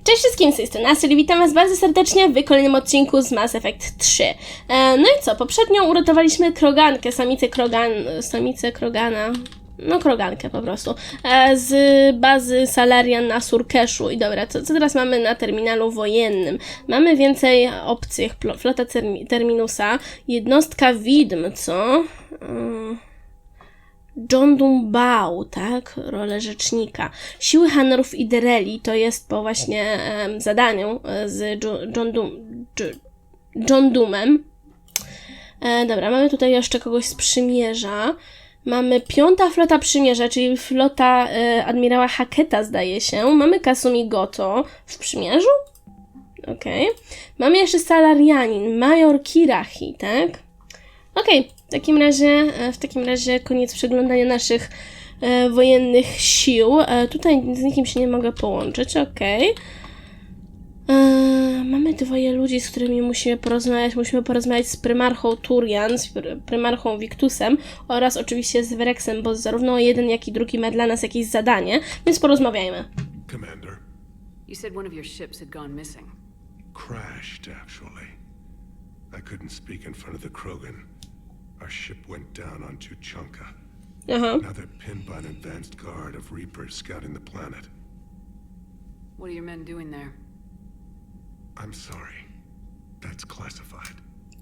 Cześć wszystkim, z tej strony Nasty, witam was bardzo serdecznie w kolejnym odcinku z Mass Effect 3. No i co, poprzednio uratowaliśmy krogankę, samicę krogana, no krogankę po prostu, z bazy Salarian na Surkeszu. I dobra, co teraz mamy na terminalu wojennym? Mamy więcej opcji, flota Terminusa, jednostka widm, co? John Dumbau, tak? Rolę rzecznika. Siły Hanorów i Dereli to jest po właśnie zadaniu z John Doomem. Dobra, mamy tutaj jeszcze kogoś z przymierza. Mamy 5. flota przymierza, czyli flota admirała Hacketa, zdaje się. Mamy Kasumi Goto w przymierzu? Okej. Mamy jeszcze Salarianin, major Kirahi, tak? Okej, w takim razie koniec przeglądania naszych wojennych sił. Tutaj z nikim się nie mogę połączyć, okej. Mamy dwoje ludzi, z którymi musimy porozmawiać. Musimy porozmawiać z prymarchą Turian, z prymarchą Victusem oraz oczywiście z Wrexem, bo zarówno jeden, jak i drugi ma dla nas jakieś zadanie, więc porozmawiajmy. Commander. You said one of your ships had gone missing. Crashed, actually. I couldn't speak in front of the Krogan. Our ship went down on Tuchanka. Now they're pinned by an advanced guard of Reapers scouting the planet. What are your men doing there? I'm sorry. That's classified.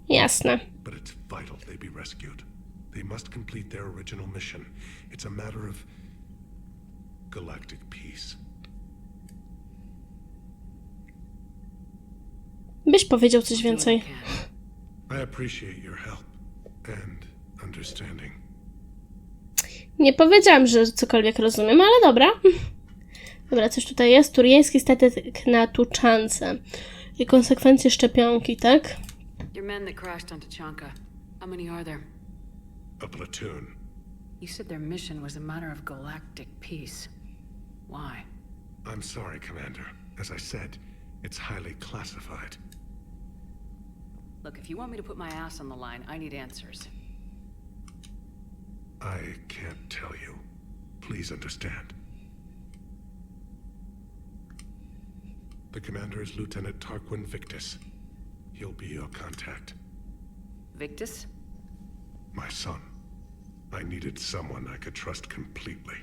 Jasne. But it's vital they be rescued. They must complete their original mission. It's a matter of galactic peace. Byś powiedział coś więcej. I appreciate your help and understanding. Nie powiedziałam, że cokolwiek rozumiem, ale dobra. Dobra, coś tutaj jest. Turiański statek na Tuchance. I konsekwencje szczepionki, tak? Your men that crashed on Tuchanka. How many are there? A platoon. You said their mission was a matter of galactic peace. Why? I'm sorry, Commander. As I said, it's highly classified. Look, if you want me to put my ass on the line, I need answers. I can't tell you. Please understand. The commander is Lieutenant Tarquin Victus. He'll be your contact. Victus? My son. I needed someone I could trust completely.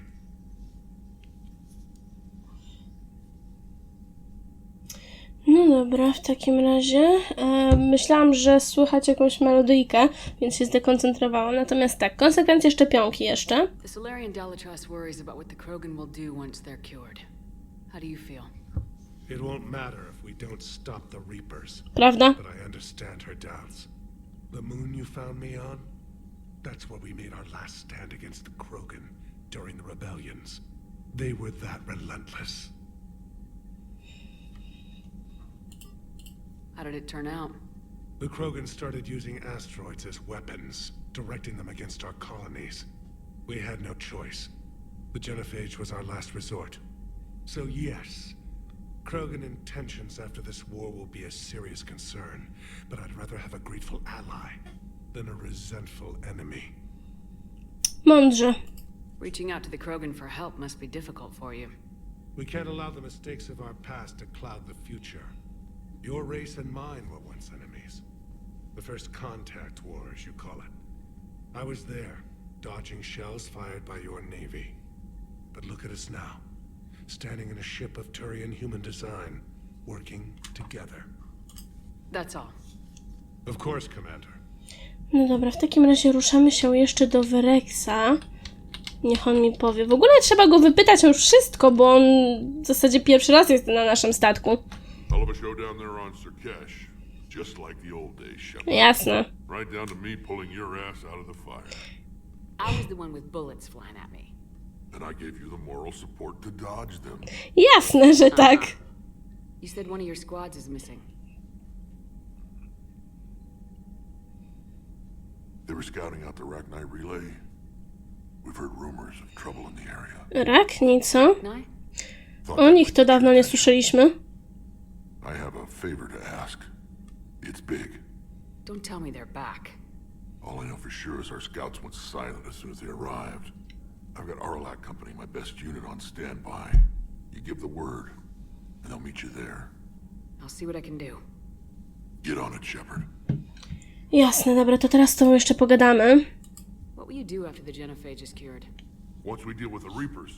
No dobra, w takim razie myślałam, że słychać jakąś melodyjkę, więc się zdekoncentrowałam. Natomiast tak, konsekwencje szczepionki jeszcze. The Solarian Dalatrass worries about what the Krogan will do once they're cured. How do you feel? It won't matter if we don't stop the Reapers. Prawda? But I understand her doubts. The moon you found me on? That's where we made our last stand against the Krogan during the rebellions. They were that relentless. How did it turn out? The Krogan started using asteroids as weapons, directing them against our colonies. We had no choice. The genophage was our last resort. So yes, Krogan intentions after this war will be a serious concern, but I'd rather have a grateful ally than a resentful enemy. Mądrze. Reaching out to the Krogan for help must be difficult for you. We can't allow the mistakes of our past to cloud the future. Your race and mine were once enemies. The first contact war, as you call it. I was there, dodging shells fired by your navy. But look at us now, standing in a ship of Turian human design, working together. That's all. Of course, Commander. No dobra, w takim razie ruszamy się jeszcze do Wrexa. Niech on mi powie. W ogóle trzeba go wypytać o już wszystko, bo on w zasadzie pierwszy raz jest na naszym statku. Hell of a show down there on Surkesh. Just like the old days, Shepard. Jasne. Right down to me pulling your ass out of the fire. I was the one with bullets flying at me. And I gave you the moral support to dodge them. Jasne, że tak. You said one of your squads is missing. They were scouting out the Rachni relay. We've heard rumors of trouble in the area. Rakni, co? No? O nich to dawno nie słyszeliśmy. I have a favor to ask. It's big. Don't tell me they're back. All I know for sure is our scouts went silent as soon as they arrived. I've got Arlac Company, my best unit, on standby. You give the word, and they'll they'll meet you there. I'll see what I can do. Get on it, Shepard. Jasne, dobra, to teraz z tobą jeszcze pogadamy. What will you do after the genophage is cured? Once we deal with the Reapers,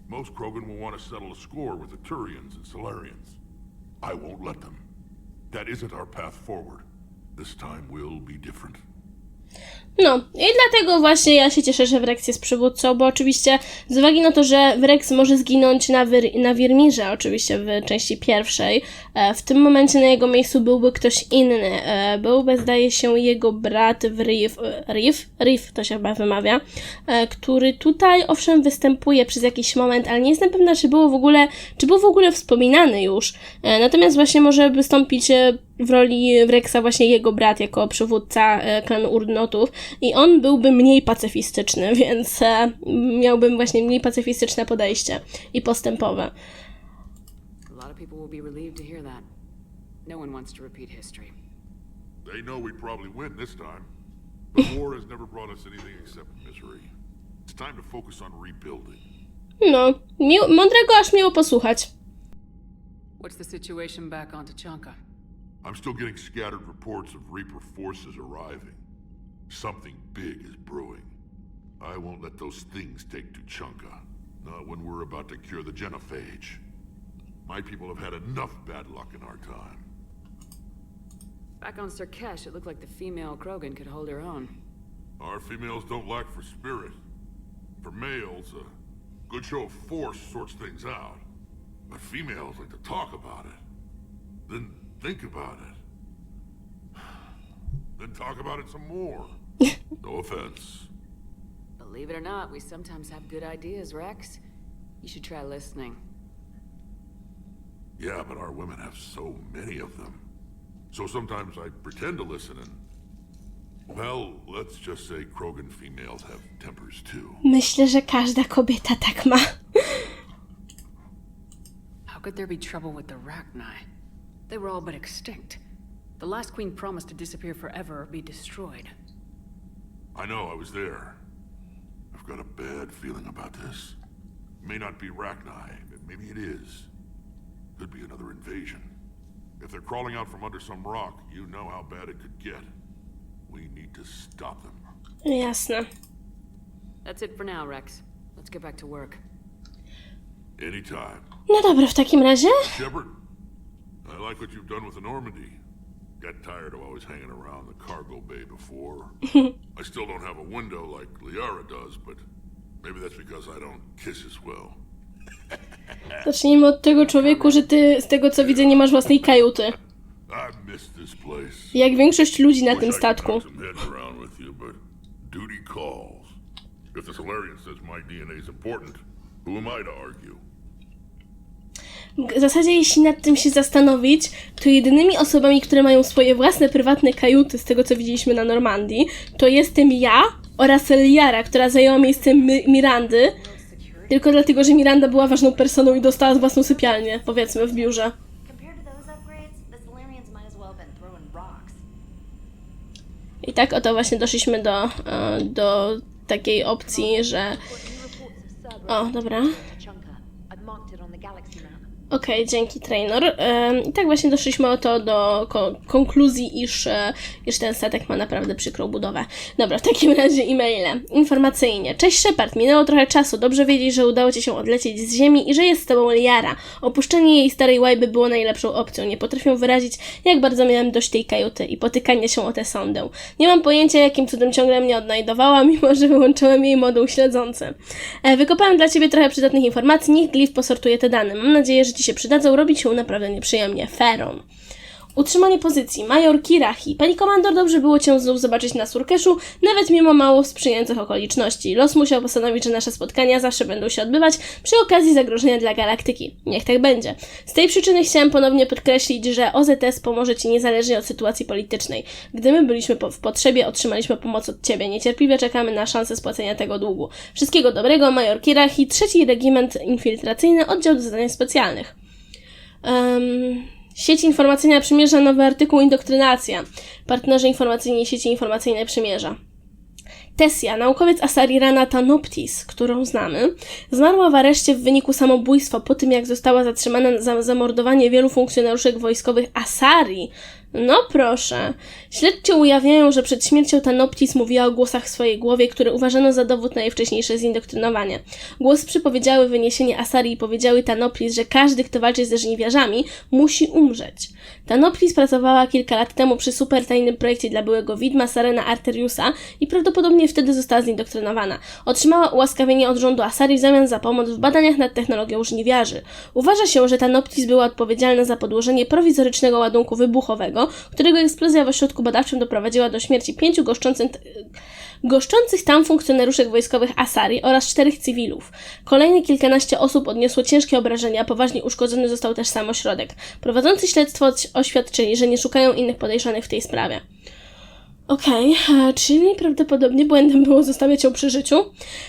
most Krogan will want to settle a score with the Turians and Solarians. I won't let them. That isn't our path forward. This time will be different. No, i dlatego właśnie ja się cieszę, że Wrex jest przywódcą, bo oczywiście z uwagi na to, że Wrex może zginąć na Wirmirze, oczywiście w części pierwszej, w tym momencie na jego miejscu byłby ktoś inny. Byłby, zdaje się, jego brat Riff, to się chyba wymawia, który tutaj owszem występuje przez jakiś moment, ale nie jestem pewna, czy był w ogóle wspominany już. Natomiast właśnie może wystąpić w roli Wrexa właśnie jego brat jako przywódca klanu Urdnotów i on byłby mniej pacyfistyczny, więc miałbym właśnie mniej pacyfistyczne podejście i postępowe. A lot of people will be relieved to hear that. No one wants to repeat history. They know we'd probably win this time. The war has never brought us anything except misery. It's time to focus on rebuilding. No, mądrego aż miło posłuchać. What's the situation back onto Chanka? I'm still getting scattered reports of Reaper forces arriving. Something big is brewing. I won't let those things take Tuchanka. Not when we're about to cure the genophage. My people have had enough bad luck in our time. Back on Serdecznie, it looked like the female krogan could hold her own. Our females don't lack for spirit. For males, a good show of force sorts things out. But females like to talk about it. Then think about it. Then talk about it some more. No offense. Believe it or not, we sometimes have good ideas, Rex. You should try listening. Yeah, but our women have so many of them. So sometimes I pretend to listen and... Well, let's just say Krogan females have tempers too. Myślę, że każda kobieta tak ma. How could there be trouble with the Rachni? They were all but extinct. The last queen promised to disappear forever or be destroyed. I know, I was there. I've got a bad feeling about this. It may not be Rachni, but maybe it is. Could be another invasion. If they're crawling out from under some rock, you know how bad it could get. We need to stop them. Jasne. That's it for now, Rex. Let's get back to work. Anytime. No dobra, w takim razie... Shepard, I like what you've done with the Normandy. Got tired of always hanging around the cargo bay before. I still don't have a window like Liara does, but maybe that's because I don't kiss as well. Zacznijmy od tego, człowieku, że ty, z tego co widzę, nie masz własnej kajuty. I miss this place. Jak większość ludzi na tym statku. Duty calls. If the Solarian says my DNA is important, who am I to argue? W zasadzie, jeśli nad tym się zastanowić, to jedynymi osobami, które mają swoje własne, prywatne kajuty, z tego co widzieliśmy na Normandii, to jestem ja oraz Liara, która zajęła miejsce Mirandy, tylko dlatego, że Miranda była ważną personą i dostała własną sypialnię, powiedzmy, w biurze. I tak oto właśnie doszliśmy do takiej opcji, że... O, dobra. Okej, dzięki, Trainor. I tak właśnie doszliśmy oto do konkluzji, iż ten statek ma naprawdę przykrą budowę. Dobra, w takim razie e-maile. Informacyjnie. Cześć Shepard, minęło trochę czasu. Dobrze wiedzieć, że udało ci się odlecieć z Ziemi i że jest z tobą Liara. Opuszczenie jej starej łajby było najlepszą opcją. Nie potrafię wyrazić, jak bardzo miałem dość tej kajuty i potykania się o tę sondę. Nie mam pojęcia, jakim cudem ciągle mnie odnajdowała, mimo że wyłączyłem jej moduł śledzący. Wykopałem dla ciebie trochę przydatnych informacji. Niech Glif posortuje te dane. Mam nadzieję, że ci się przydadzą, robić się naprawdę nieprzyjemnie. Feron. Utrzymanie pozycji. Major Kirahi. Pani komandor, dobrze było cię znów zobaczyć na Surkeszu, nawet mimo mało sprzyjających okoliczności. Los musiał postanowić, że nasze spotkania zawsze będą się odbywać przy okazji zagrożenia dla galaktyki. Niech tak będzie. Z tej przyczyny chciałem ponownie podkreślić, że OZS pomoże ci niezależnie od sytuacji politycznej. Gdy my byliśmy w potrzebie, otrzymaliśmy pomoc od ciebie. Niecierpliwie czekamy na szansę spłacenia tego długu. Wszystkiego dobrego, Major Kirahi, 3. Regiment Infiltracyjny, Oddział do Zadań Specjalnych. Sieć informacyjna przymierza, nowy artykuł, indoktrynacja. Partnerzy informacyjni sieci informacyjnej przymierza. Tessia, naukowiec Asarirana Tanoptis, którą znamy, zmarła w areszcie w wyniku samobójstwa po tym, jak została zatrzymana za zamordowanie wielu funkcjonariuszy wojskowych Asari. No proszę. Śledczy ujawniają, że przed śmiercią Tanoptis mówiła o głosach w swojej głowie, które uważano za dowód na jej wcześniejsze zindoktrynowanie. Głosy przypowiedziały wyniesienie Asari i powiedziały Tanoptis, że każdy, kto walczy ze żniwiarzami, musi umrzeć. Tanoptis pracowała kilka lat temu przy super tajnym projekcie dla byłego widma Sarena Arteriusa i prawdopodobnie wtedy została zindoktrynowana. Otrzymała ułaskawienie od rządu Asari w zamian za pomoc w badaniach nad technologią żniwiarzy. Uważa się, że Tanoptis była odpowiedzialna za podłożenie prowizorycznego ładunku wybuchowego, którego eksplozja w ośrodku badawczym doprowadziła do śmierci 5 goszczących tam funkcjonariuszek wojskowych Asari oraz 4 cywilów. Kolejne kilkanaście osób odniosło ciężkie obrażenia, poważnie uszkodzony został też sam ośrodek. Prowadzący śledztwo oświadczyli, że nie szukają innych podejrzanych w tej sprawie. Okej, czyli prawdopodobnie błędem było zostawiać ją przy życiu.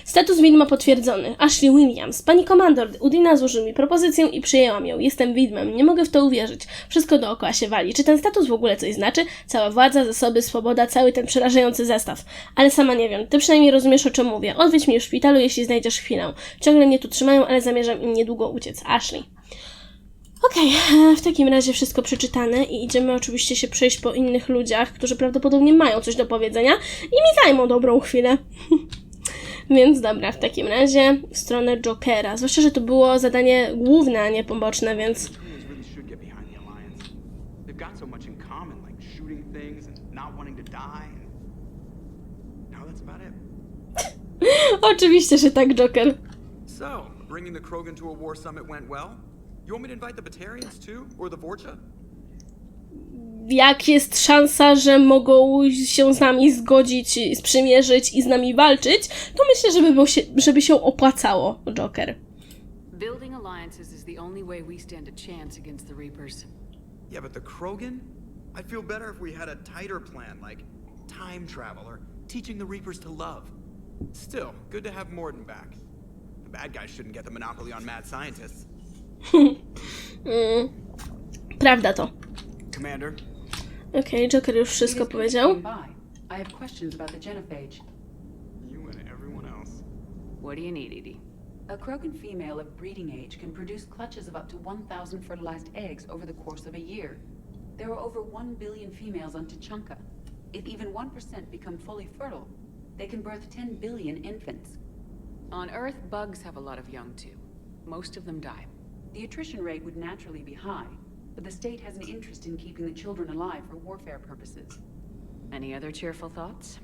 Status widma potwierdzony. Ashley Williams. Pani komandor, Udina złożył mi propozycję i przyjęłam ją. Jestem widmem. Nie mogę w to uwierzyć. Wszystko dookoła się wali. Czy ten status w ogóle coś znaczy? Cała władza, zasoby, swoboda, cały ten przerażający zestaw. Ale sama nie wiem. Ty przynajmniej rozumiesz, o czym mówię. Odwiedź mnie w szpitalu, jeśli znajdziesz chwilę. Ciągle mnie tu trzymają, ale zamierzam im niedługo uciec. Ashley. Okej, w takim razie wszystko przeczytane i idziemy oczywiście się przejść po innych ludziach, którzy prawdopodobnie mają coś do powiedzenia i mi zajmą dobrą chwilę. Więc dobra, w takim razie w stronę Jokera. Zwłaszcza, że to było zadanie główne, a nie poboczne, więc... Oczywiście, że tak, Joker. So, bringing the Krogan to a war summit went well? You want me to invite the Batarians too? Or the Vorcha? Jak jest szansa, że mogą się z nami zgodzić, sprzymierzyć i z nami walczyć, to myślę, żeby się opłacało, Joker. Building alliances is the only way we stand a chance against the Reapers. Yeah, but the Krogan? I'd feel better if we had a tighter plan, like time travel or teaching the Reapers to love. Still, good to have Morden back. The bad guys shouldn't get the monopoly on mad scientists. Prawda to. Commander. Okej, Joker już wszystko powiedział. I have questions about the genophage. You and everyone else. What do you need, Edie? A krogan female of breeding age can produce clutches of up to 1,000 fertilized eggs over the course of a year. There are over 1 billion females on Tuchanka. If even 1% become fully fertile, they can birth 10 billion infants. On Earth, bugs have a lot of young too. Most of them die. The attrition rate would naturally be high, but the state has an interest in keeping the children alive for warfare purposes. Any other cheerful thoughts?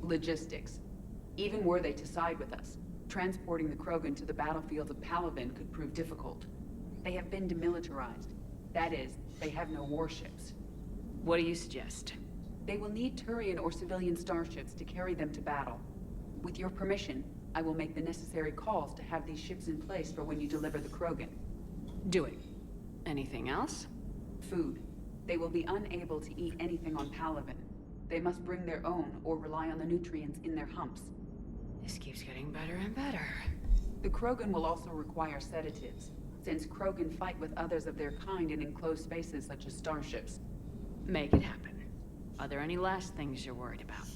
Logistics. Even were they to side with us, transporting the Krogan to the battlefields of Palavin could prove difficult. They have been demilitarized. That is, they have no warships. What do you suggest? They will need Turian or civilian starships to carry them to battle. With your permission, I will make the necessary calls to have these ships in place for when you deliver the Krogan. Do it. Anything else? Food. They will be unable to eat anything on Palavin. They must bring their own or rely on the nutrients in their humps. This keeps getting better and better. The Krogan will also require sedatives, since Krogan fight with others of their kind in enclosed spaces such as starships. Make it happen. Are there any last things you're worried about?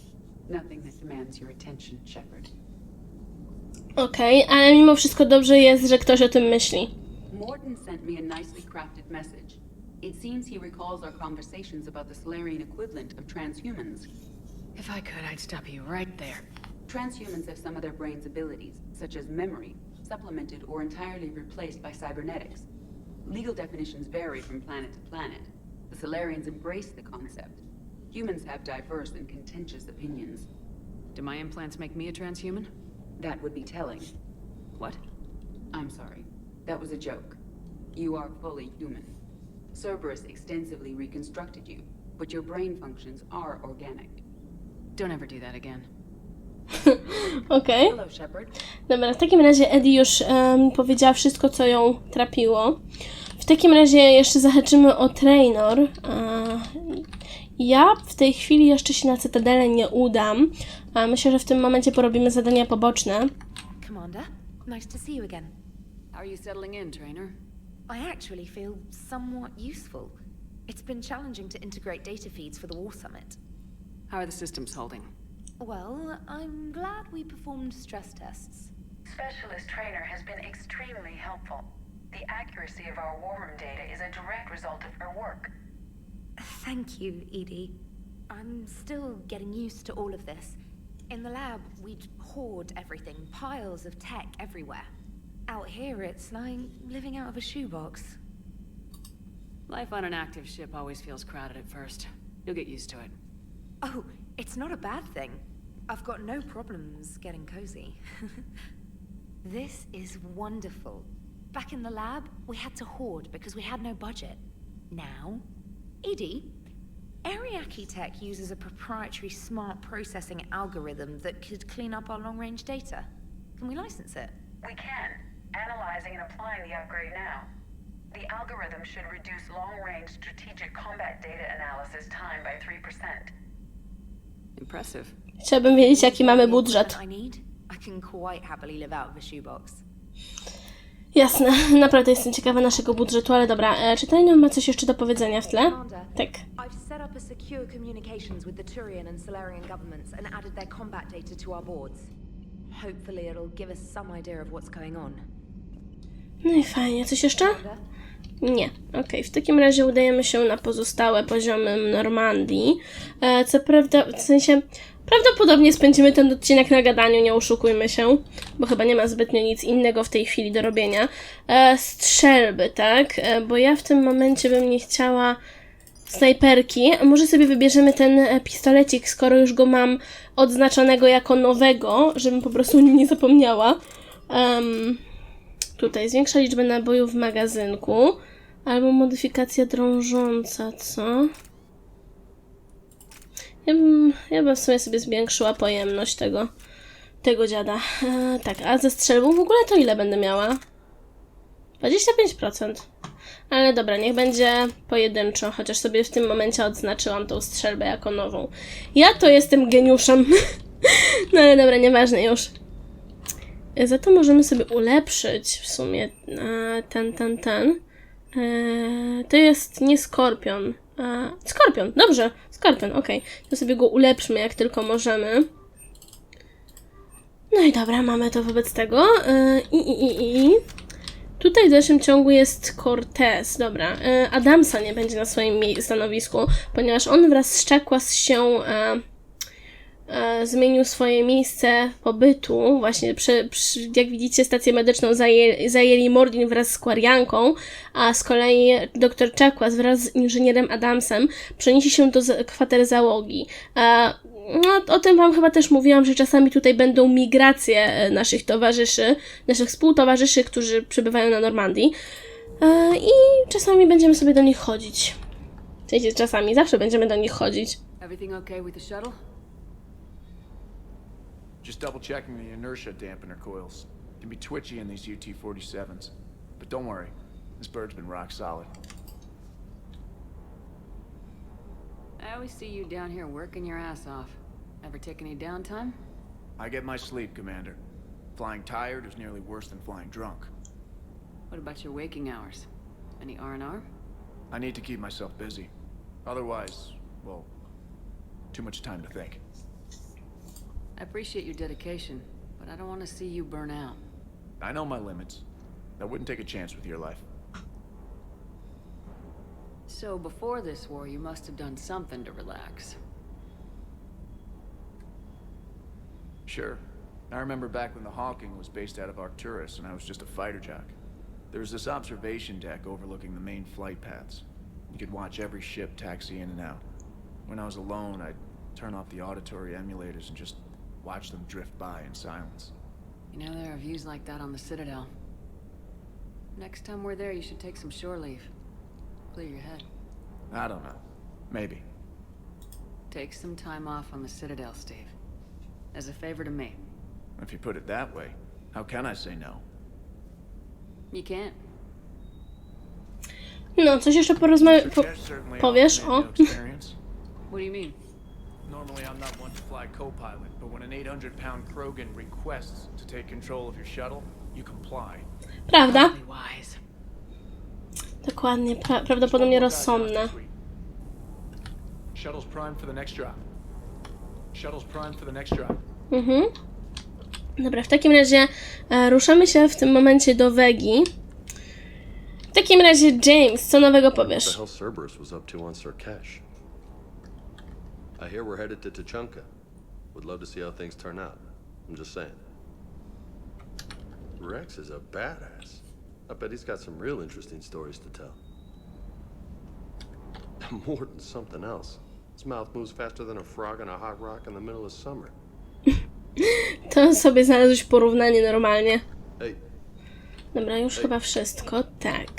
Nothing that demands your attention, Shepard. Okej, ale mimo wszystko dobrze jest, że ktoś o tym myśli. Morden sent me a nicely crafted message. It seems he recalls our conversations about the Solarian equivalent of transhumans. If I could, I'd stop you right there. Transhumans have some of their brain's abilities, such as memory, supplemented or entirely replaced by cybernetics. Legal definitions vary from planet to planet. The Solarians embrace the concept. Humans have diverse and contentious opinions. Do my implants make me a transhuman? That would be telling. What? I'm sorry. That was a joke. You are fully human. Cerberus extensively reconstructed you, but your brain functions are organic. Don't ever do that again. Okej. Hello, Shepard. Dobra, w takim razie Eddie już powiedziała wszystko, co ją trapiło. W takim razie jeszcze zahaczymy o Traynor. Ja w tej chwili jeszcze się na Cytadelę nie udam. Myślę, że w tym momencie porobimy zadania poboczne. Commander, nice to see you again. How are you settling in, trainer? I actually feel somewhat useful. It's been challenging to integrate data feeds for the War Summit. How are the systems holding? Well, I'm glad we performed stress tests. Specialist trainer has been extremely helpful. The accuracy of our war room data is a direct result of her work. Thank you, Edie. I'm still getting used to all of this. In the lab, we'd hoard everything, piles of tech everywhere. Out here, it's like living out of a shoebox. Life on an active ship always feels crowded at first. You'll get used to it. Oh, it's not a bad thing. I've got no problems getting cozy. This is wonderful. Back in the lab, we had to hoard because we had no budget. Now, Edie, Ariake Tech uses a proprietary smart processing algorithm that could clean up our long-range data. Can we license it? We can, analyzing and applying the upgrade now. The algorithm should reduce long-range strategic combat data analysis time by 3%. Impressive. Chciałabym wiedzieć, jaki mamy budżet. I need. I can quite happily live out of a shoebox. Jasne, naprawdę jestem ciekawa naszego budżetu, ale dobra, czy Tanion ma coś jeszcze do powiedzenia w tle? Tak. I've set up a secure communications with the Turian and Solarian governments and added their combat data to our boards. Hopefully it'll give us some idea of what's going on. No i fajnie, coś jeszcze? Nie. Okej, w takim razie udajemy się na pozostałe poziomy Normandii. Co prawda, w sensie, prawdopodobnie spędzimy ten odcinek na gadaniu, nie oszukujmy się, bo chyba nie ma zbytnio nic innego w tej chwili do robienia. Strzelby, tak? Bo ja w tym momencie bym nie chciała snajperki. Może sobie wybierzemy ten pistolecik, skoro już go mam odznaczonego jako nowego, żebym po prostu o nim nie zapomniała. Tutaj zwiększa liczbę nabojów w magazynku. Albo modyfikacja drążąca, co? Ja bym w sumie sobie zwiększyła pojemność tego dziada. Tak, a ze strzelbą w ogóle to ile będę miała? 25%. Ale dobra, niech będzie pojedynczo, chociaż sobie w tym momencie odznaczyłam tą strzelbę jako nową. Ja to jestem geniuszem. No ale dobra, nieważne już. Za to możemy sobie ulepszyć w sumie ten. To jest nie skorpion. Skorpion, dobrze, skorpion, okej. To sobie go ulepszmy jak tylko możemy. No i dobra, mamy to wobec tego. Tutaj w dalszym ciągu jest Cortez, dobra. Adamsa nie będzie na swoim stanowisku, ponieważ on wraz z Czakłas się zmienił swoje miejsce pobytu. Właśnie jak widzicie, stację medyczną zajęli Mordin wraz z Quarianką, a z kolei dr Czakłas wraz z inżynierem Adamsem przeniesie się do kwatery załogi. No, o tym wam chyba też mówiłam, że czasami tutaj będą migracje naszych towarzyszy, naszych współtowarzyszy, którzy przybywają na Normandii. I czasami będziemy sobie do nich chodzić. W sensie czasami, zawsze będziemy do nich chodzić. Everything okay with the shuttle? Just double checking the inertia dampener coils. Can be twitchy in these UT-47s. But don't worry, this bird's been rock solid. I always see you down here working your ass off. Ever take any downtime? I get my sleep, Commander. Flying tired is nearly worse than flying drunk. What about your waking hours? Any R&R? I need to keep myself busy. Otherwise, well, too much time to think. I appreciate your dedication, but I don't want to see you burn out. I know my limits. I wouldn't take a chance with your life. So before this war, you must have done something to relax. Sure. I remember back when the Hawking was based out of Arcturus and I was just a fighter jock. There was this observation deck overlooking the main flight paths. You could watch every ship taxi in and out. When I was alone, I'd turn off the auditory emulators and just watch them drift by in silence. You know, there are views like that on the Citadel. Next time we're there, you should take some shore leave. Clear your head. I don't know. Maybe. Take some time off on the Citadel, Steve. As a favor to me. If you put it that way, how can I say no? You can't. No, coś jeszcze powiesz o? What do you mean? Normally I'm not one to fly co-pilot, but when an 800-pound krogan requests to take control of your shuttle, you comply. Prawda? Wise. Dokładnie, prawdopodobnie rozsądne. Shuttle's primed for the next drop. Shuttle's primed for the next drop. Dobra, w takim razie ruszamy się w tym momencie do Wegi. W takim razie, James, co nowego powiesz? What the hell Cerberus was up to on Sarkesh? I hear we're headed to Tuchanka. Would love to see how things turn out. I'm just saying. Rex is a badass. I bet he's got some real interesting stories to tell. More than something else. His mouth moves faster than a frog on a hot rock in the middle of summer. To sobie znalazłeś porównanie normalnie. Hey, Dobra, już chyba wszystko. Tak.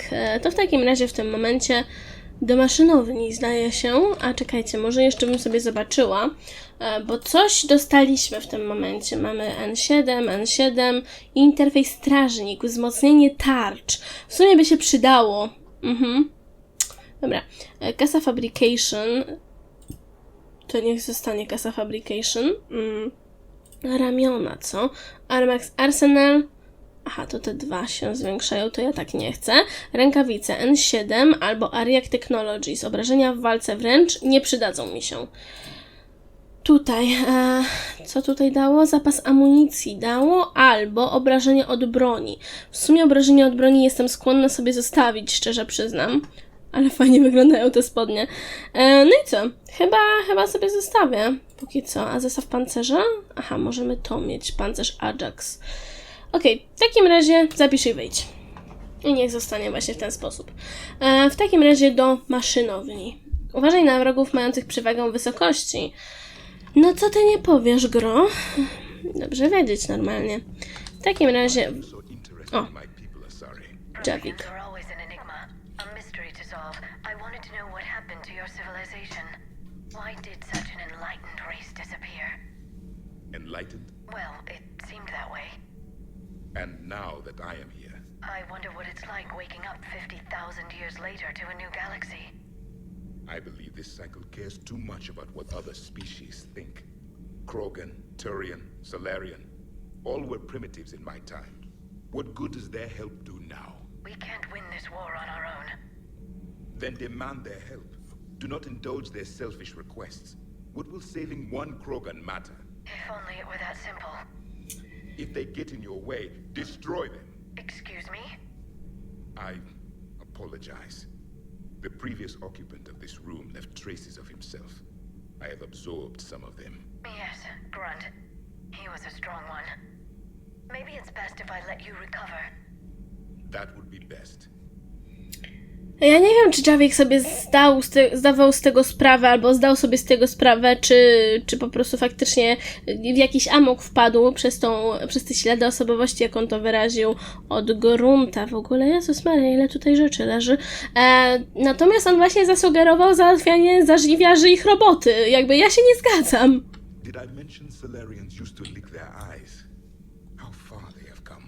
To w takim razie w tym momencie do maszynowni zdaje się. A czekajcie, może jeszcze bym sobie zobaczyła, bo coś dostaliśmy w tym momencie. Mamy N7, interfejs strażnik, wzmocnienie tarcz. W sumie by się przydało. Dobra. Kasa Fabrication. To niech zostanie Kasa Fabrication. Ramiona, co? Armax Arsenal. Aha, to te dwa się zwiększają, to ja tak nie chcę. Rękawice N7 albo Ariak Technologies. Obrażenia w walce wręcz nie przydadzą mi się. Tutaj, co tutaj dało? Zapas amunicji dało albo obrażenie od broni. W sumie obrażenie od broni jestem skłonna sobie zostawić, szczerze przyznam. Ale fajnie wyglądają te spodnie. No i co? Chyba sobie zostawię. Póki co. A zestaw pancerza? Aha, możemy to mieć. Pancerz Ajax. Okej, w takim razie zapisz i wyjdź. I niech zostanie właśnie w ten sposób. W takim razie do maszynowni. Uważaj na wrogów mających przewagę wysokości. No co ty nie powiesz, gro? Dobrze wiedzieć normalnie. W takim razie... O, Javik. Enlightened? Well, it seemed that way. And now that I am here, I wonder what it's like waking up 50,000 years later to a new galaxy. I believe this cycle cares too much about what other species think. Krogan, Turian, Solarian, all were primitives in my time. What good does their help do now? We can't win this war on our own. Then demand their help. Do not indulge their selfish requests. What will saving one Krogan matter? If only it were that simple. If they get in your way, destroy them. Excuse me? I apologize. The previous occupant of this room left traces of himself. I have absorbed some of them. Yes, Grunt. He was a strong one. Maybe it's best if I let you recover. That would be best. Ja nie wiem, czy Javik sobie zdawał z tego sprawę, albo zdał sobie z tego sprawę, czy po prostu faktycznie w jakiś amok wpadł przez te ślady osobowości, jak on to wyraził, od grunta. W ogóle, Jezus Maria, ile tutaj rzeczy leży. Natomiast on właśnie zasugerował załatwianie zażliwiarzy ich roboty. Jakby ja się nie zgadzam. Did I mention Solarians used to lick their eyes? How far they have come.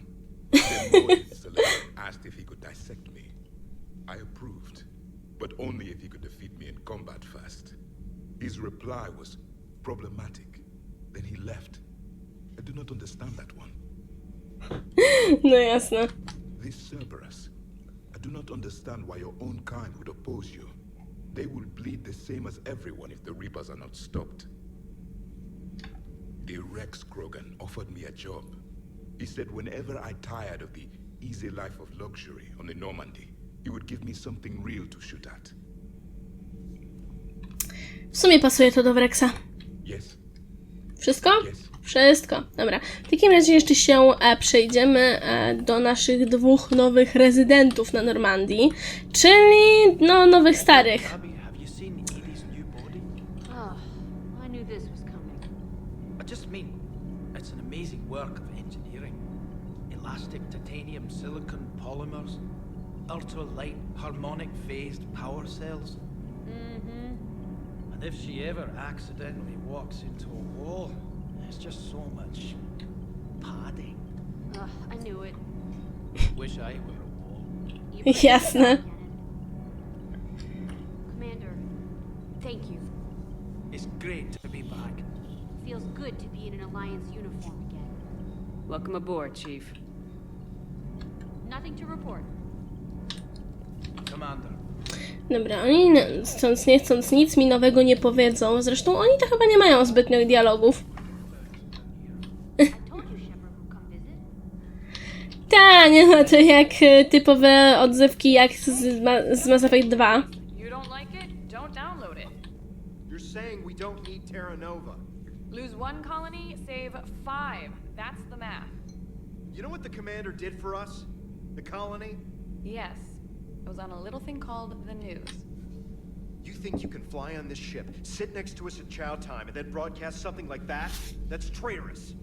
Then Lord Solarian asked if he could dissect me. I approved, but only if he could defeat me in combat first. His reply was problematic. Then he left. I do not understand that one. No jasne. This Cerberus. I do not understand why your own kind would oppose you. They will bleed the same as everyone if the Reapers are not stopped. The Rex Krogan offered me a job. He said whenever I tired of the easy life of luxury on the Normandy, he would give me something real to shoot at. W sumie pasuje to do Wrexa. Yes. Wszystko? Yes. Wszystko. Dobra. W takim razie jeszcze się przejdziemy do naszych dwóch nowych rezydentów na Normandii, czyli no nowych starych. Abby, have you seen Edie's new body? Oh, I knew this was coming. I just mean, it's an amazing work of engineering. Elastic titanium silicon polymers, ultra-light harmonic phased power cells. And if she ever accidentally walks into a wall, there's just so much padding. I knew it. Wish I were a wall. Jasne. Commander, thank you. It's great to be back. Feels good to be in an Alliance uniform again. Welcome aboard, Chief. Nothing to report. Commander. Dobra, oni chcąc nie chcąc nic mi nowego nie powiedzą. Zresztą oni to chyba nie mają zbytnio dialogów. Ta, nie ma to jak typowe odzywki jak z Mass Effect 2. You don't like it? Don't download it. You're saying we don't need Terra Nova. Lose one colony, save 5. That's the math. You know what the commander did for us? The colony? Yes. It was on a little thing called the news. You think you can fly on this ship, sit next to us at chow time, and then broadcast something like that? That's traitorous.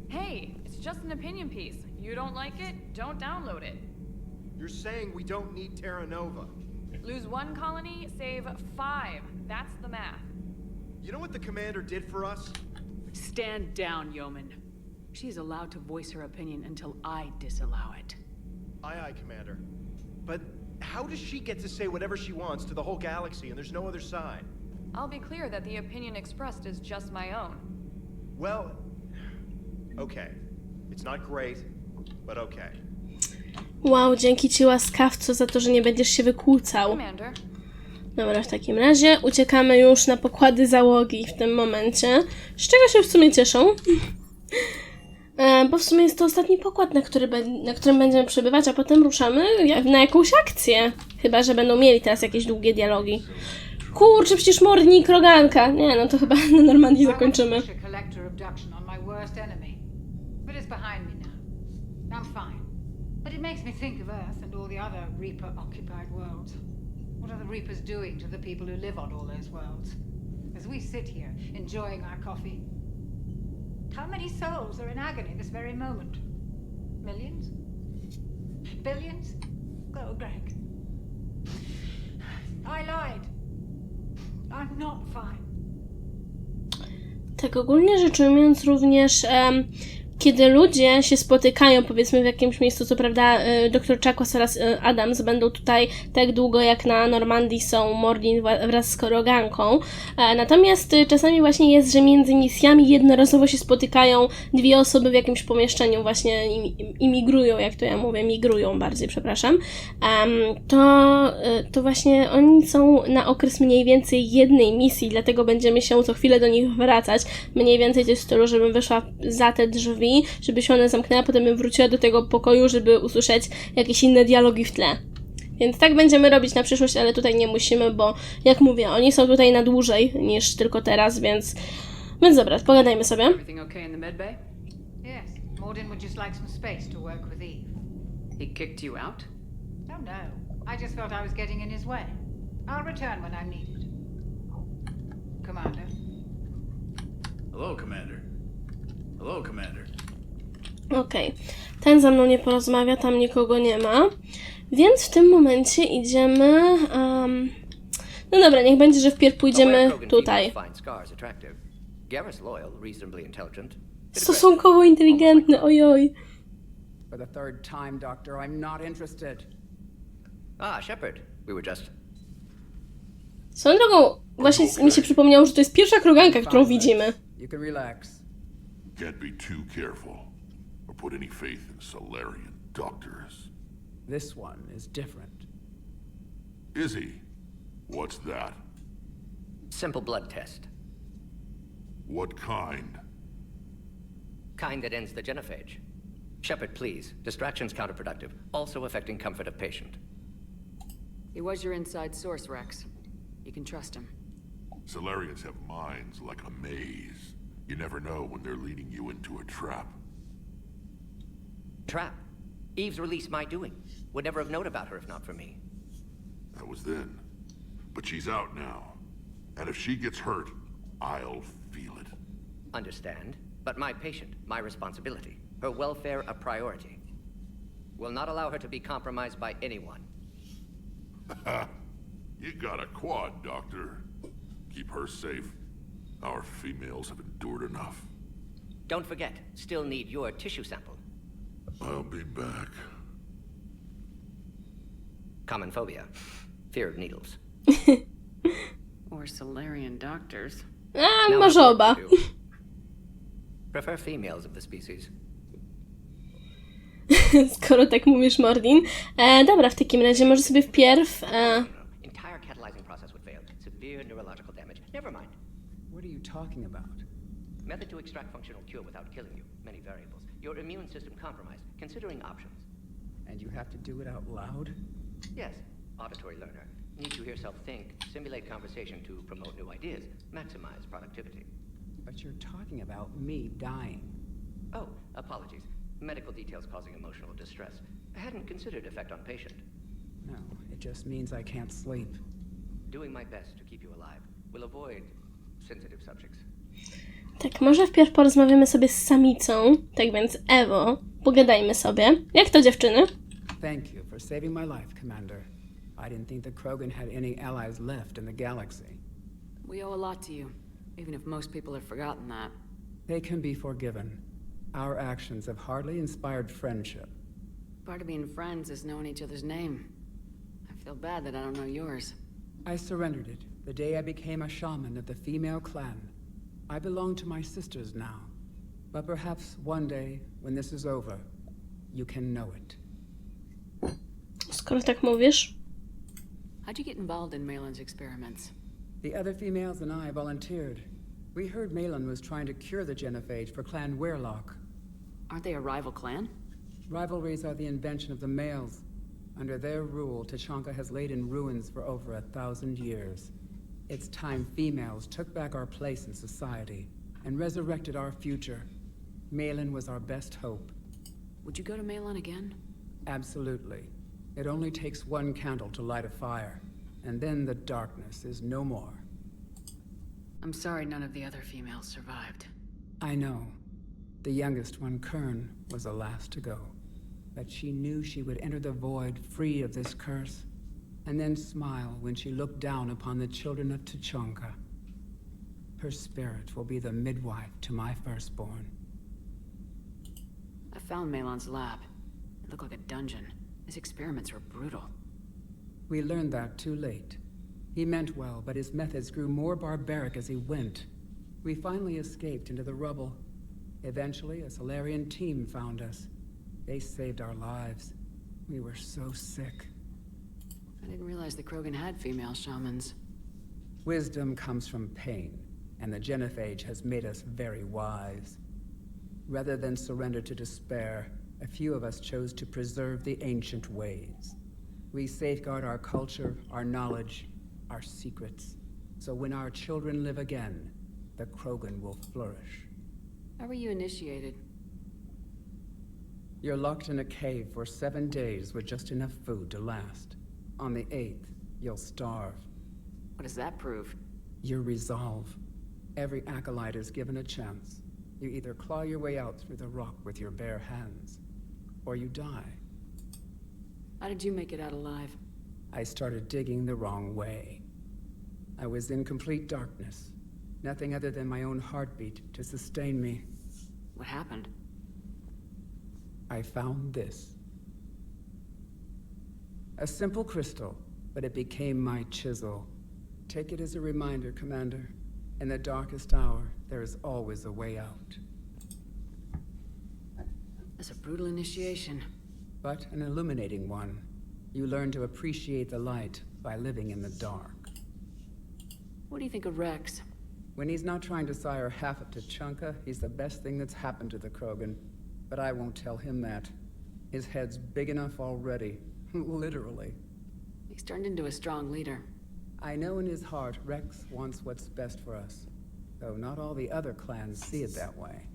Hey, it's just an opinion piece. You don't like it? Don't download it. You're saying we don't need Terra Nova. Lose one colony, save 5. That's the math. You know what the commander did for us? Stand down, yeoman. She's allowed to voice her opinion until I disallow it. Aye, aye, Commander. But how does she get to say whatever she wants to the whole galaxy and there's no other side? I'll be clear that the opinion expressed is just my own. Well, okay. It's not great, but okay. Wow, dzięki ci łaskawco za to, że nie będziesz się wykłócał. Commander. Dobra, w takim razie uciekamy już na pokłady załogi w tym momencie. Z czego się w sumie cieszą? Bo w sumie jest to ostatni pokład, na którym będziemy przebywać, a potem ruszamy na jakąś akcję. Chyba że będą mieli teraz jakieś długie dialogi. Kurczę, przecież mordni kroganka. Nie, no to chyba na Normandii zakończymy. But it makes me think of Earth and all the other Reaper-occupied worlds. What are the Reapers doing to the people who live on all those worlds? As we sit here, enjoying our coffee. How many souls are in agony this very moment? Millions? Billions? Oh, Greg. I lied. I'm not fine. Tak ogólnie rzecz ujmując również, kiedy ludzie się spotykają, powiedzmy w jakimś miejscu, co prawda dr Chakwas oraz Adams będą tutaj tak długo jak na Normandii są Mordin wraz z kroganką, natomiast czasami właśnie jest, że między misjami jednorazowo się spotykają dwie osoby w jakimś pomieszczeniu, właśnie imigrują, jak to ja mówię, migrują bardziej, przepraszam, to właśnie oni są na okres mniej więcej jednej misji, dlatego będziemy się co chwilę do nich wracać, mniej więcej to jest w stylu, żebym wyszła za te drzwi, żeby się one zamknęła, potem bym wróciła do tego pokoju, żeby usłyszeć jakieś inne dialogi w tle. Więc tak będziemy robić na przyszłość, ale tutaj nie musimy, bo jak mówię, oni są tutaj na dłużej niż tylko teraz, więc dobra, pogadajmy sobie. Everything okay in the medbay? Yes, Mordin would just like some space to work with Eve. He kicked you out? Oh no, I just felt I was getting in his way. I'll return when I'm needed. Commander. Hello, Commander. Hello, Commander. Okej, ten za mną nie porozmawia, tam nikogo nie ma, więc w tym momencie idziemy, no dobra, niech będzie, że wpierw pójdziemy tutaj. Stosunkowo inteligentny, ojoj. For the third time, Doctor, I'm not interested. Shepard, we were just... Swoją drogą, właśnie mi się przypomniało, że to jest pierwsza kroganka, którą widzimy. You can relax. Can't be too careful, or put any faith in Solarian doctors. This one is different. Is he? What's that? Simple blood test. What kind? Kind that ends the genophage. Shepard, please. Distraction's counterproductive, also affecting comfort of patient. He was your inside source, Rex. You can trust him. Solarians have minds like a maze. You never know when they're leading you into a trap. Trap? Eve's release my doing. Would never have known about her if not for me. That was then. But she's out now. And if she gets hurt, I'll feel it. Understand. But my patient, my responsibility. Her welfare a priority. Will not allow her to be compromised by anyone. You got a quad, Doctor. Keep her safe. Our females have endured enough. Don't forget, still need your tissue sample. I'll be back. Common phobia. Fear of needles. Or Solarian doctors. Może oba. Prefer females of the species. Skoro tak mówisz, Mordin. Dobra, w takim razie może sobie wpierw... catalyzing process would fail. Severe neurological damage. Never mind. What are you talking about? Method to extract functional cure without killing you. Many variables. Your immune system compromised. Considering options. And you have to do it out loud? Yes. Auditory learner. Need to hear self think, simulate conversation to promote new ideas, maximize productivity. But you're talking about me dying. Oh, apologies. Medical details causing emotional distress. I hadn't considered effect on patient. No, it just means I can't sleep. Doing my best to keep you alive. Will avoid sensitive subjects. Tak, może wpierw porozmawiamy sobie z samicą. Tak więc, Ewo, pogadajmy sobie. Jak to, dziewczyny? Thank you for saving my life, Commander. I didn't think the Krogan had any allies left in the galaxy. We owe a lot to you, even if most people have forgotten that. They can be forgiven. Our actions have hardly inspired friendship. Part of being friends is knowing each other's name. I feel bad that I don't know yours. I surrendered it the day I became a shaman of the female clan. I belong to my sisters now. But perhaps one day, when this is over, you can know it. Skoro tak mówisz. How'd you get involved in Malin's experiments? The other females and I volunteered. We heard Malin was trying to cure the genophage for Clan Weirlock. Aren't they a rival clan? Rivalries are the invention of the males. Under their rule, Tachanka has laid in ruins for over 1,000 years. It's time females took back our place in society and resurrected our future. Malin was our best hope. Would you go to Malin again? Absolutely. It only takes one candle to light a fire, and then the darkness is no more. I'm sorry none of the other females survived. I know. The youngest one, Kern, was the last to go. But she knew she would enter the void free of this curse, and then smile when she looked down upon the children of Tachanka. Her spirit will be the midwife to my firstborn. I found Malin's lab. It looked like a dungeon. His experiments were brutal. We learned that too late. He meant well, but his methods grew more barbaric as he went. We finally escaped into the rubble. Eventually, a Solarian team found us. They saved our lives. We were so sick. I didn't realize the Krogan had female shamans. Wisdom comes from pain, and the genophage has made us very wise. Rather than surrender to despair, a few of us chose to preserve the ancient ways. We safeguard our culture, our knowledge, our secrets. So when our children live again, the Krogan will flourish. How were you initiated? You're locked in a cave for 7 days with just enough food to last. On the 8th, you'll starve. What does that prove? Your resolve. Every acolyte is given a chance. You either claw your way out through the rock with your bare hands, or you die. How did you make it out alive? I started digging the wrong way. I was in complete darkness. Nothing other than my own heartbeat to sustain me. What happened? I found this. A simple crystal, but it became my chisel. Take it as a reminder, Commander. In the darkest hour, there is always a way out. That's a brutal initiation. But an illuminating one. You learn to appreciate the light by living in the dark. What do you think of Rex? When he's not trying to sire half of Tachanka, he's the best thing that's happened to the Krogan. But I won't tell him that. His head's big enough already. Literally. He's turned into a strong leader. I know in his heart Rex wants what's best for us. Though not all the other clans see it that way.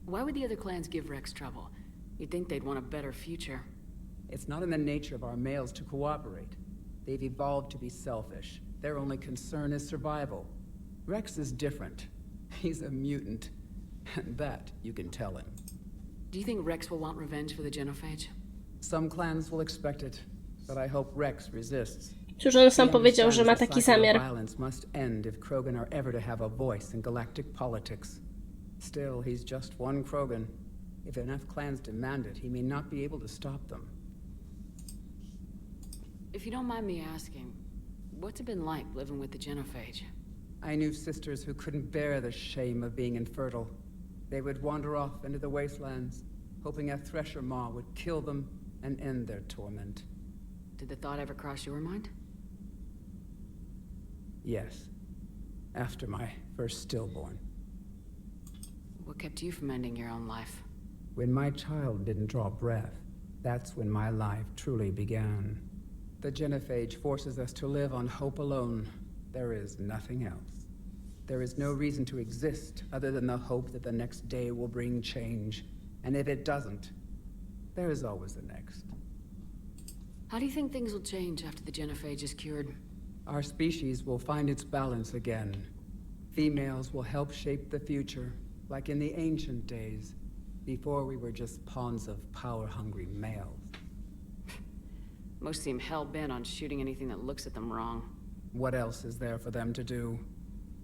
Why would the other clans give Rex trouble? You'd think they'd want a better future. It's not in the nature of our males to cooperate. They've evolved to be selfish. Their only concern is survival. Rex is different. He's a mutant. And that you can tell him. Do you think Rex will want revenge for the genophage? Some clans will expect it, but I hope Rex resists. Cóż, on sam powiedział, że ma taki zamiar. Violence must end if Krogan are ever to have a voice in galactic politics. Still, he's just one Krogan. If enough clans demand it, he may not be able to stop them. If you don't mind me asking, what's it been like living with the genophage? I knew sisters who couldn't bear the shame of being infertile. They would wander off into the wastelands, hoping a thresher maw would kill them and end their torment. Did the thought ever cross your mind? Yes. After my first stillborn. What kept you from ending your own life? When my child didn't draw breath, that's when my life truly began. The genophage forces us to live on hope alone. There is nothing else. There is no reason to exist other than the hope that the next day will bring change. And if it doesn't, there is always the next. How do you think things will change after the genophage is cured? Our species will find its balance again. Females will help shape the future, like in the ancient days, before we were just pawns of power-hungry males. Most seem hell-bent on shooting anything that looks at them wrong. What else is there for them to do?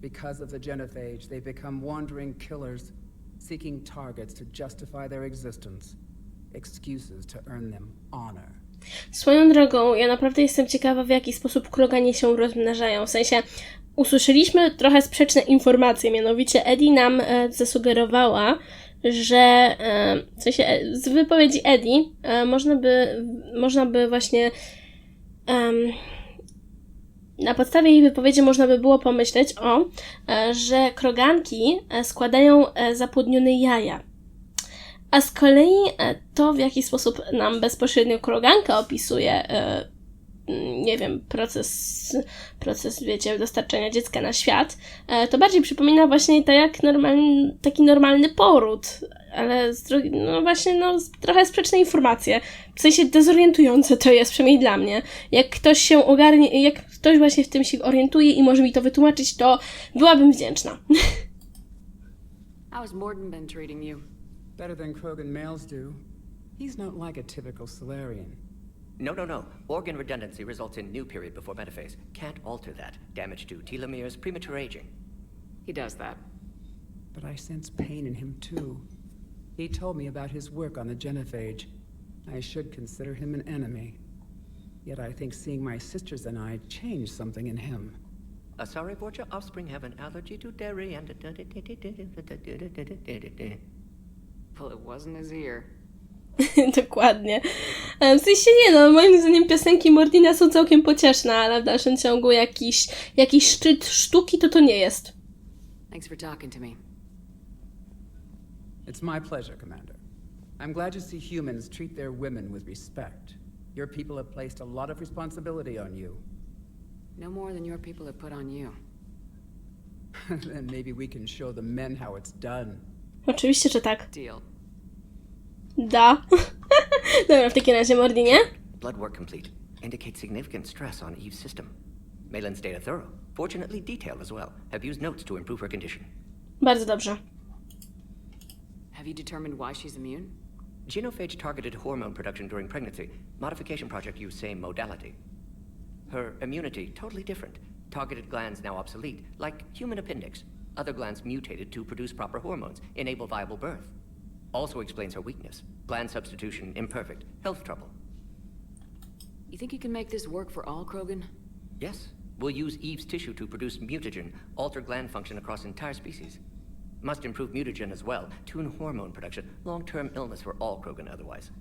Because of the genophage, they become wandering killers, seeking targets to justify their existence, excuses to earn them honor. Swoją drogą, ja naprawdę jestem ciekawa, w jaki sposób kroganie się rozmnażają. W sensie, usłyszeliśmy trochę sprzeczne informacje, mianowicie Eddie nam zasugerowała, że w sensie z wypowiedzi Eddie można by właśnie na podstawie jej wypowiedzi można by było pomyśleć że kroganki składają zapłodnione jaja. A z kolei to, w jaki sposób nam bezpośrednio kroganka opisuje, nie wiem, proces, wiecie, dostarczania dziecka na świat, to bardziej przypomina właśnie tak jak taki normalny poród, ale trochę sprzeczne informacje. W sensie dezorientujące to jest, przynajmniej dla mnie. Jak ktoś się ogarnie, jak ktoś właśnie w tym się orientuje i może mi to wytłumaczyć, to byłabym wdzięczna. How's Morden been treating you? Better than krogan males do. He's not like a typical Solarian. No. Organ redundancy results in new period before metaphase. Can't alter that. Damage to telomeres, premature aging. He does that. But I sense pain in him too. He told me about his work on the genophage. I should consider him an enemy. Yet I think seeing my sisters and I changed something in him. Sorry, Borgia, offspring have an allergy to dairy and... Well, it wasn't his ear. Dokładnie. W sensie moim zdaniem piosenki Mordina są całkiem pocieszne, ale w dalszym ciągu jakiś szczyt sztuki to nie jest. Thanks for talking to me. It's my pleasure, Commander. I'm glad to see humans treat their women with respect. Your people have placed a lot of responsibility on you. No more than your people have put on you. Then maybe we can show the men how it's done. Oczywiście, że tak. Deal. Da. Dobra, w takim razie, Mordinie. Blood work complete. Indicates significant stress on Eve's system. Malin's data thorough. Fortunately detailed as well. Have used notes to improve her condition. Bardzo dobrze. Have you determined why she's immune? Genophage targeted hormone production during pregnancy. Modification project used same modality. Her immunity, totally different. Targeted glands now obsolete, like human appendix. Other glands mutated to produce proper hormones, enable viable birth. Also explains her weakness. Gland substitution imperfect. Health trouble. You think you can make this work for all krogan? Yes. We'll use Eve's tissue to produce mutagen, alter gland function across entire species. Must improve mutagen as well, tune hormone production. Long-term illness for all krogan otherwise.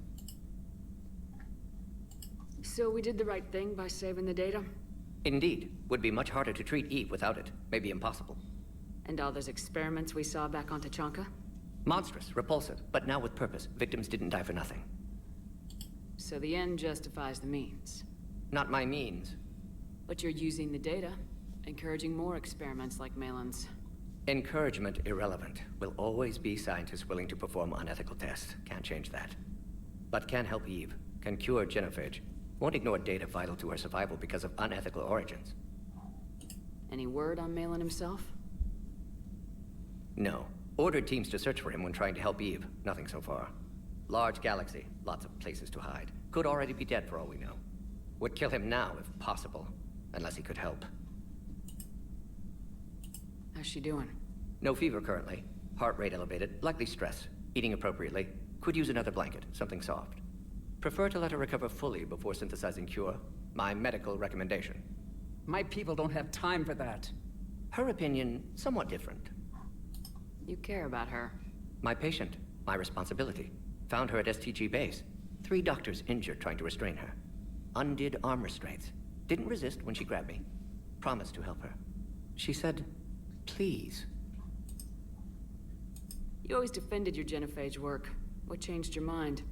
So we did the right thing by saving the data? Indeed. Would be much harder to treat Eve without it. Maybe impossible. And all those experiments we saw back on Tachanka? Monstrous, repulsive, but now with purpose. Victims didn't die for nothing. So the end justifies the means. Not my means. But you're using the data, encouraging more experiments like Malin's. Encouragement irrelevant. Will always be scientists willing to perform unethical tests. Can't change that. But can help Eve. Can cure genophage. Won't ignore data vital to her survival because of unethical origins. Any word on Malin himself? No. Ordered teams to search for him when trying to help Eve. Nothing so far. Large galaxy. Lots of places to hide. Could already be dead for all we know. Would kill him now if possible. Unless he could help. How's she doing? No fever currently. Heart rate elevated. Likely stress. Eating appropriately. Could use another blanket. Something soft. Prefer to let her recover fully before synthesizing cure. My medical recommendation. My people don't have time for that. Her opinion, somewhat different. You care about her. My patient. My responsibility. Found her at STG base. 3 doctors injured trying to restrain her. undid arm restraints. Didn't resist when she grabbed me. Promised to help her. She said, please. You always defended your genophage work. What changed your mind?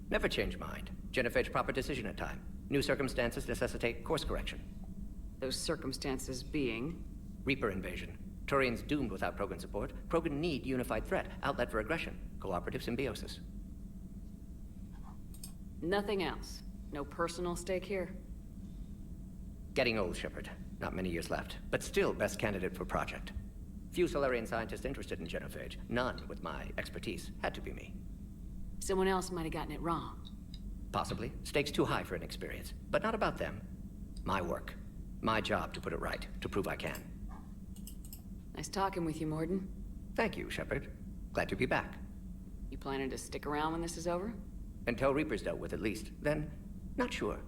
Never change mind. Genophage proper decision at time. New circumstances necessitate course correction. Those circumstances being? Reaper invasion. Turians doomed without krogan support. Krogan need unified threat, outlet for aggression, cooperative symbiosis. Nothing else? No personal stake here? Getting old, Shepard. Not many years left, but still best candidate for project. Few Solarian scientists interested in genophage. None with my expertise. Had to be me. Someone else might have gotten it wrong. Possibly. Stakes too high for inexperience. But not about them. My work. My job to put it right, to prove I can. Nice talking with you, Morden. Thank you, Shepard. Glad to be back. You planning to stick around when this is over? Until Reaper's dealt with, at least. Then, not sure.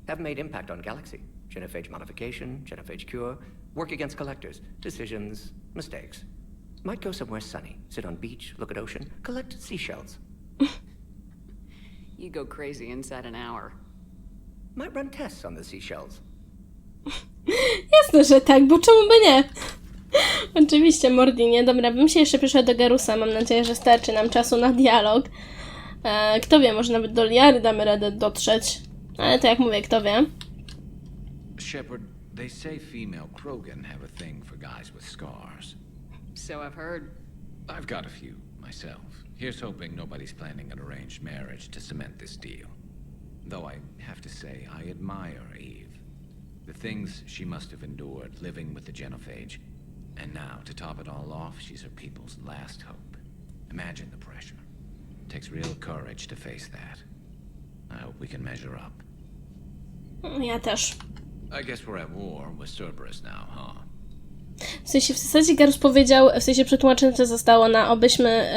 Have made impact on Galaxy. Genophage modification, genophage cure, work against collectors, decisions, mistakes. Might go somewhere sunny, sit on beach, look at ocean, collect seashells. You go crazy inside an hour. Might run tests on the seashells. Jasne, że tak, bo czemu by nie? Oczywiście, Mordinie. Dobra, bym się jeszcze przyszła do Garusa. Mam nadzieję, że starczy nam czasu na dialog. Kto wie, może nawet do Liary damy radę dotrzeć. Ale to jak mówię, kto wie. Shepard, they say female krogan have a thing for guys with scars. So I've heard. I've got a few, myself. Here's hoping nobody's planning an arranged marriage to cement this deal. Though I have to say, I admire Eve. The things she must have endured living with the genophage. And now, to top it all off, she's her people's last hope. Imagine the pressure. It takes real courage to face that. I hope we can measure up. Ja też. I guess we're at war with Cerberus now, huh? W sensie, w zasadzie Garus powiedział, w sensie przetłumaczone zostało na obyśmy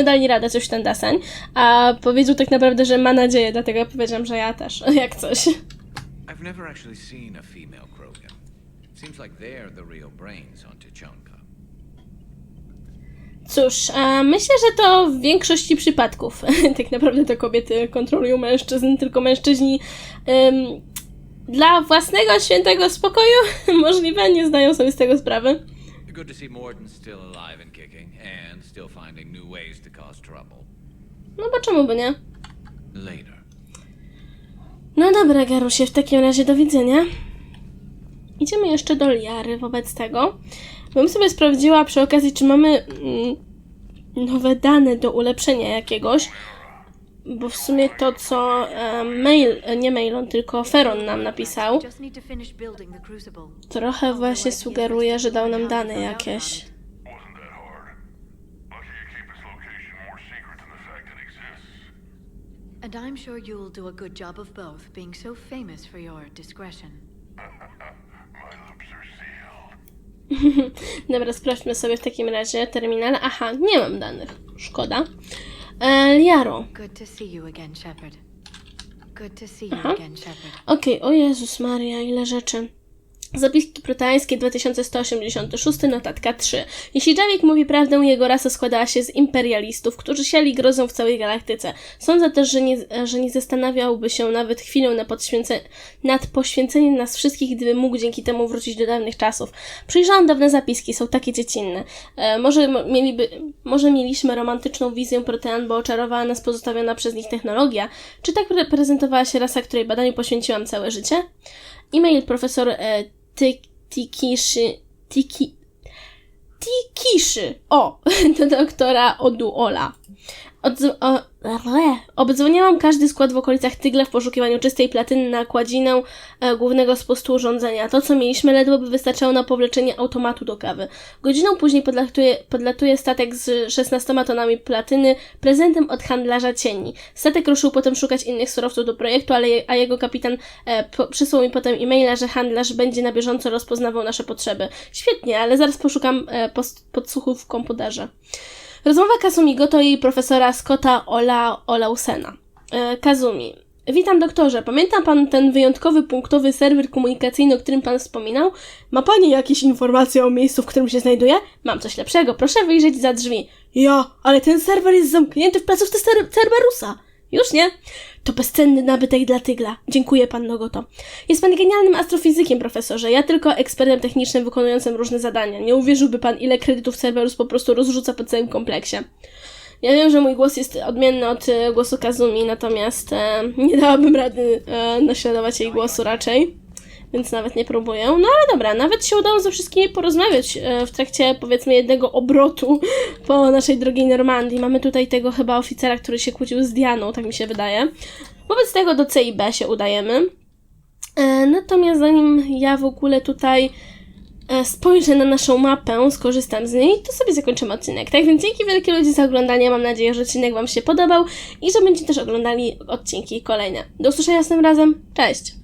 dali radę, coś w ten deseń, a powiedział tak naprawdę, że ma nadzieję, dlatego powiedziałam, że ja też, jak coś. I've never actually seen a female krogan. Seems like they're the real brains on Tuchanka. Cóż, myślę, że to w większości przypadków tak naprawdę to kobiety kontrolują mężczyzn, tylko mężczyźni dla własnego świętego spokoju możliwe nie zdają sobie z tego sprawy. Good to see Morden still alive and kicking and still finding new ways to cause trouble. No bo czemu by nie? Later. No dobra, Garusie, w takim razie do widzenia. Idziemy jeszcze do Liary wobec tego. Bym sobie sprawdziła przy okazji, czy mamy nowe dane do ulepszenia jakiegoś. Bo w sumie to, co nie Mailon, tylko Feron nam napisał, trochę właśnie sugeruje, że dał nam dane jakieś. And I'm sure you'll do a good job of both, being so famous for your discretion. Dobra, sprawdźmy sobie w takim razie terminal. Aha, nie mam danych. Szkoda. Liaro. Good to see you again, Shepard. Good to see you again, Shepard. Okej, o Jezus Maria, ile rzeczy. Zapiski proteańskie 2186, notatka 3. Jeśli Javik mówi prawdę, jego rasa składała się z imperialistów, którzy siali grozą w całej galaktyce. Sądzę też, że nie zastanawiałby się nawet chwilę nad poświęceniem nas wszystkich, gdyby mógł dzięki temu wrócić do dawnych czasów. Przyjrzałam dawne zapiski, są takie dziecinne. Może mieliśmy romantyczną wizję protean, bo oczarowała nas pozostawiona przez nich technologia? Czy tak prezentowała się rasa, której badaniu poświęciłam całe życie? E-mail profesor Tikiszy do doktora Oduola. Obdzwoniłam każdy skład w okolicach Tygla w poszukiwaniu czystej platyny na kładzinę głównego spostu urządzenia. To, co mieliśmy, ledwo by wystarczało na powleczenie automatu do kawy. Godziną później podlatuje statek z 16 tonami platyny prezentem od handlarza cieni. Statek ruszył potem szukać innych surowców do projektu, a jego kapitan przysłał mi potem e-maila, że handlarz będzie na bieżąco rozpoznawał nasze potrzeby. Świetnie, ale zaraz poszukam podsłuchów w komputerze. Rozmowa Kazumi Goto i profesora Scotta Olausena. Kazumi. Witam, doktorze. Pamięta pan ten wyjątkowy punktowy serwer komunikacyjny, o którym pan wspominał? Ma pani jakieś informacje o miejscu, w którym się znajduje? Mam coś lepszego. Proszę wyjrzeć za drzwi. Ja, ale ten serwer jest zamknięty w placówce Cerberusa. Już nie? To bezcenny nabytek dla tygla. Dziękuję, panno Goto. Jest pan genialnym astrofizykiem, profesorze. Ja tylko ekspertem technicznym wykonującym różne zadania. Nie uwierzyłby pan, ile kredytów Cerberus po prostu rozrzuca po całym kompleksie. Ja wiem, że mój głos jest odmienny od głosu Kazumi, natomiast nie dałabym rady naśladować jej głosu raczej, więc nawet nie próbuję. No ale dobra, nawet się udało ze wszystkimi porozmawiać w trakcie, powiedzmy, jednego obrotu po naszej drogiej Normandii. Mamy tutaj tego chyba oficera, który się kłócił z Dianą, tak mi się wydaje. Wobec tego do C i B się udajemy. Natomiast zanim ja w ogóle tutaj spojrzę na naszą mapę, skorzystam z niej, to sobie zakończymy odcinek. Tak więc dzięki wielkie ludzie za oglądanie, mam nadzieję, że odcinek wam się podobał i że będziecie też oglądali odcinki kolejne. Do usłyszenia następnym razem, cześć!